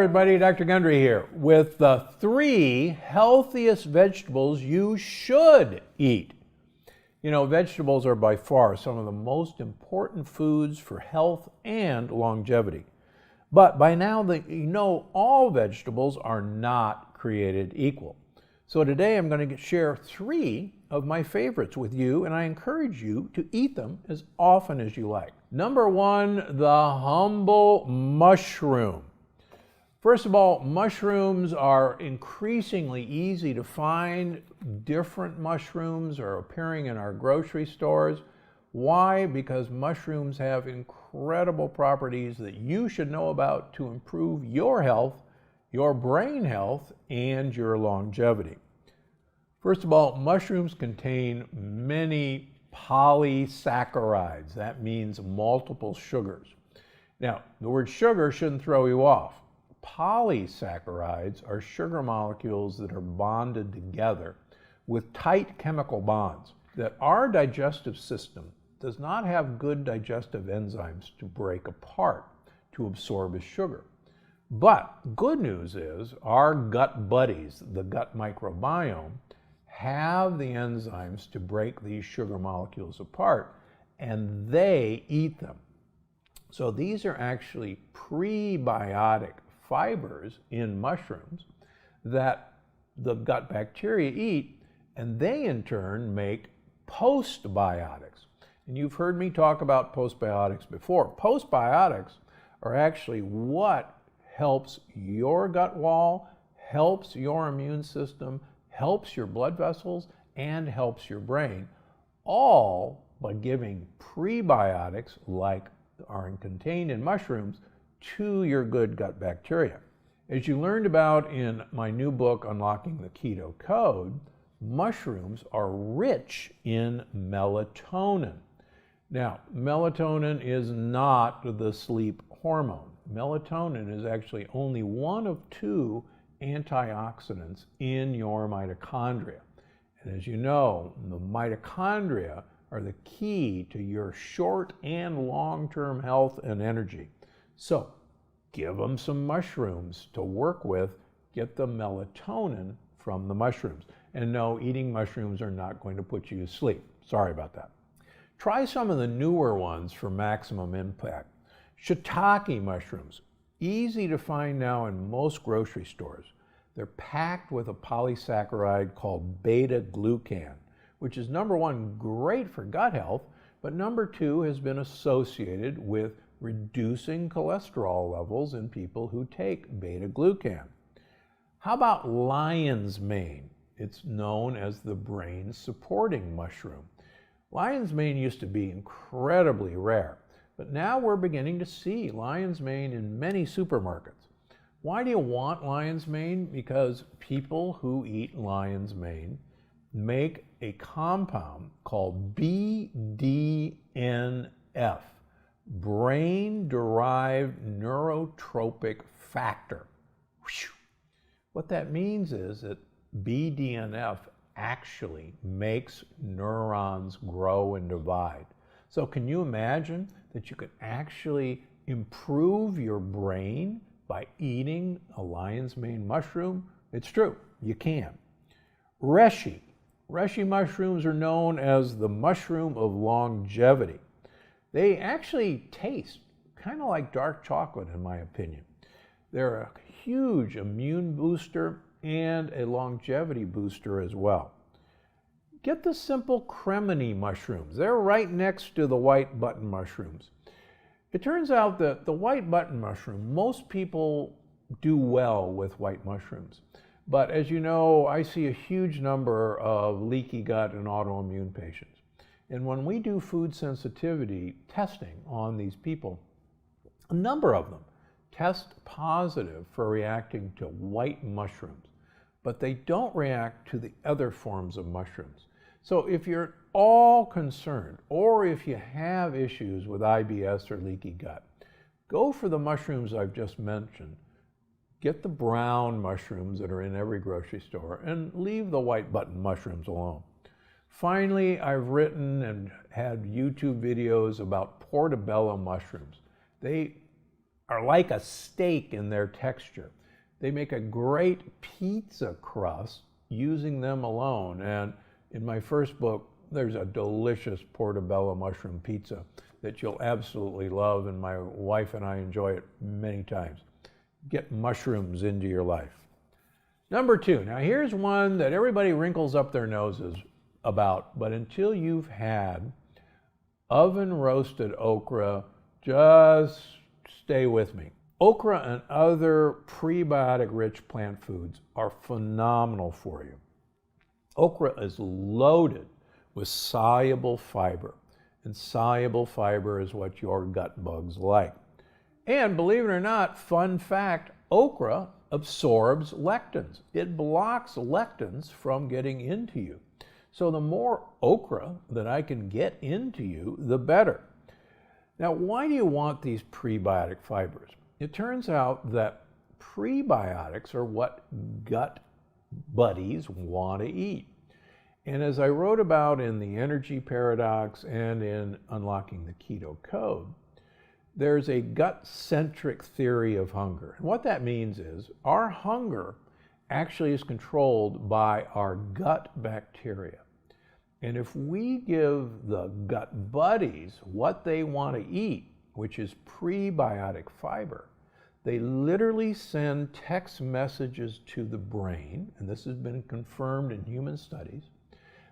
everybody, Dr. Gundry here with the 3 healthiest vegetables you should eat. You know, vegetables are by far some of the most important foods for health and longevity. But by now, you know all vegetables are not created equal. So today I'm going to share 3 of my favorites with you, and I encourage you to eat them as often as you like. Number 1, the humble mushroom. First of all, mushrooms are increasingly easy to find. Different mushrooms are appearing in our grocery stores. Why? Because mushrooms have incredible properties that you should know about to improve your health, your brain health, and your longevity. First of all, mushrooms contain many polysaccharides. That means multiple sugars. Now, the word sugar shouldn't throw you off. Polysaccharides are sugar molecules that are bonded together with tight chemical bonds that our digestive system does not have good digestive enzymes to break apart to absorb as sugar. But good news is our gut buddies, the gut microbiome, have the enzymes to break these sugar molecules apart, and they eat them. So these are actually prebiotic fibers in mushrooms that the gut bacteria eat, and they in turn make postbiotics. And you've heard me talk about postbiotics before. Postbiotics are actually what helps your gut wall, helps your immune system, helps your blood vessels, and helps your brain, all by giving prebiotics like are contained in mushrooms to your good gut bacteria. As you learned about in my new book, Unlocking the Keto Code, mushrooms are rich in melatonin. Now, melatonin is not the sleep hormone. Melatonin is actually only one of 2 antioxidants in your mitochondria. And as you know, the mitochondria are the key to your short and long-term health and energy. So give them some mushrooms to work with, get the melatonin from the mushrooms. And no, eating mushrooms are not going to put you to sleep. Sorry about that. Try some of the newer ones for maximum impact. Shiitake mushrooms, easy to find now in most grocery stores. They're packed with a polysaccharide called beta-glucan, which is number 1, great for gut health, but number 2 has been associated with reducing cholesterol levels in people who take beta-glucan. How about lion's mane? It's known as the brain supporting mushroom. Lion's mane used to be incredibly rare, but now we're beginning to see lion's mane in many supermarkets. Why do you want lion's mane? Because people who eat lion's mane make a compound called BDNF, brain-derived neurotropic factor. What that means is that BDNF actually makes neurons grow and divide. So can you imagine that you could actually improve your brain by eating a lion's mane mushroom? It's true, you can. Reishi mushrooms are known as the mushroom of longevity. They actually taste kind of like dark chocolate, in my opinion. They're a huge immune booster and a longevity booster as well. Get the simple cremini mushrooms. They're right next to the white button mushrooms. It turns out that the white button mushroom, most people do well with white mushrooms. But as you know, I see a huge number of leaky gut and autoimmune patients. And when we do food sensitivity testing on these people, a number of them test positive for reacting to white mushrooms, but they don't react to the other forms of mushrooms. So if you're at all concerned, or if you have issues with IBS or leaky gut, go for the mushrooms I've just mentioned. Get the brown mushrooms that are in every grocery store and leave the white button mushrooms alone. Finally, I've written and had YouTube videos about portobello mushrooms. They are like a steak in their texture. They make a great pizza crust using them alone. And in my first book, there's a delicious portobello mushroom pizza that you'll absolutely love, and my wife and I enjoy it many times. Get mushrooms into your life. Number 2, now here's one that everybody wrinkles up their noses about, but until you've had oven roasted okra, just stay with me. Okra and other prebiotic rich plant foods are phenomenal for you. Okra is loaded with soluble fiber, and soluble fiber is what your gut bugs like. And believe it or not, fun fact, okra absorbs lectins. It blocks lectins from getting into you. So the more okra that I can get into you, the better. Now, why do you want these prebiotic fibers? It turns out that prebiotics are what gut buddies want to eat. And as I wrote about in the energy paradox and in Unlocking the Keto Code, there's a gut-centric theory of hunger. And what that means is our hunger actually is controlled by our gut bacteria. And if we give the gut buddies what they want to eat, which is prebiotic fiber, they literally send text messages to the brain, and this has been confirmed in human studies,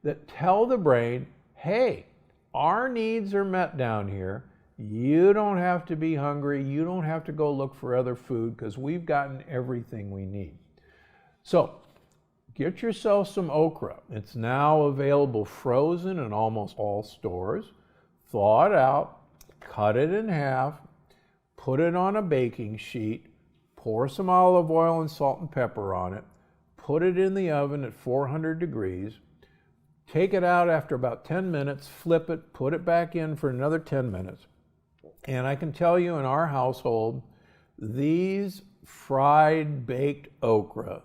that tell the brain, hey, our needs are met down here. You don't have to be hungry. You don't have to go look for other food because we've gotten everything we need. So get yourself some okra. It's now available frozen in almost all stores. Thaw it out, cut it in half, put it on a baking sheet, pour some olive oil and salt and pepper on it, put it in the oven at 400 degrees, take it out after about 10 minutes, flip it, put it back in for another 10 minutes. And I can tell you in our household, these fried baked okra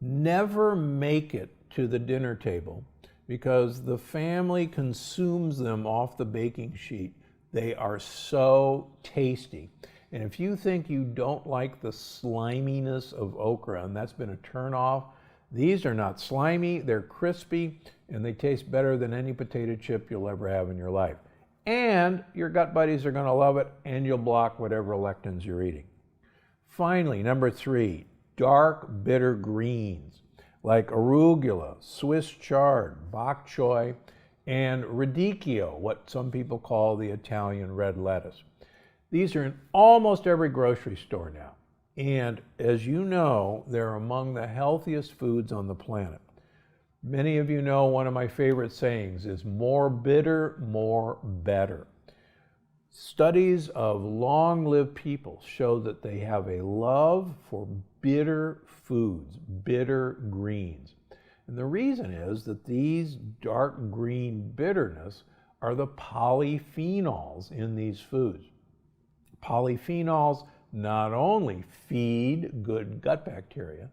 never make it to the dinner table because the family consumes them off the baking sheet. They are so tasty. And if you think you don't like the sliminess of okra, and that's been a turnoff, these are not slimy, they're crispy, and they taste better than any potato chip you'll ever have in your life. And your gut buddies are going to love it, and you'll block whatever lectins you're eating. Finally, number 3, dark bitter greens like arugula, Swiss chard, bok choy, and radicchio, what some people call the Italian red lettuce. These are in almost every grocery store now. And as you know, they're among the healthiest foods on the planet. Many of you know one of my favorite sayings is more bitter, more better. Studies of long-lived people show that they have a love for bitter foods, bitter greens. And the reason is that these dark green bitterness are the polyphenols in these foods. Polyphenols not only feed good gut bacteria,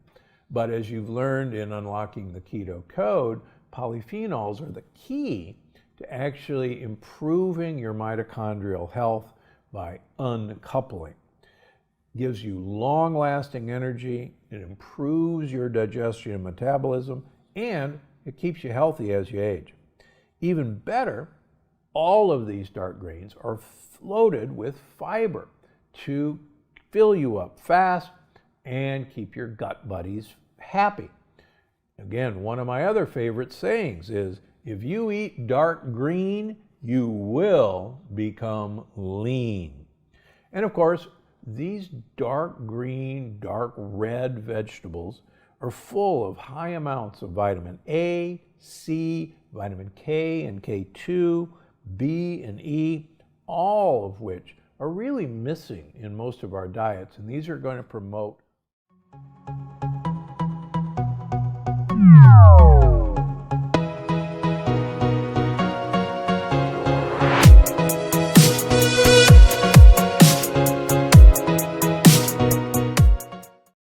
but as you've learned in Unlocking the Keto Code, polyphenols are the key to actually improving your mitochondrial health by uncoupling. It gives you long-lasting energy, it improves your digestion and metabolism, and it keeps you healthy as you age. Even better, all of these dark greens are loaded with fiber to fill you up fast and keep your gut buddies happy. Again, one of my other favorite sayings is, if you eat dark green, you will become lean. And of course, these dark green, dark red vegetables are full of high amounts of vitamin A, C, vitamin K and K2, B and E, all of which are really missing in most of our diets, and these are going to promote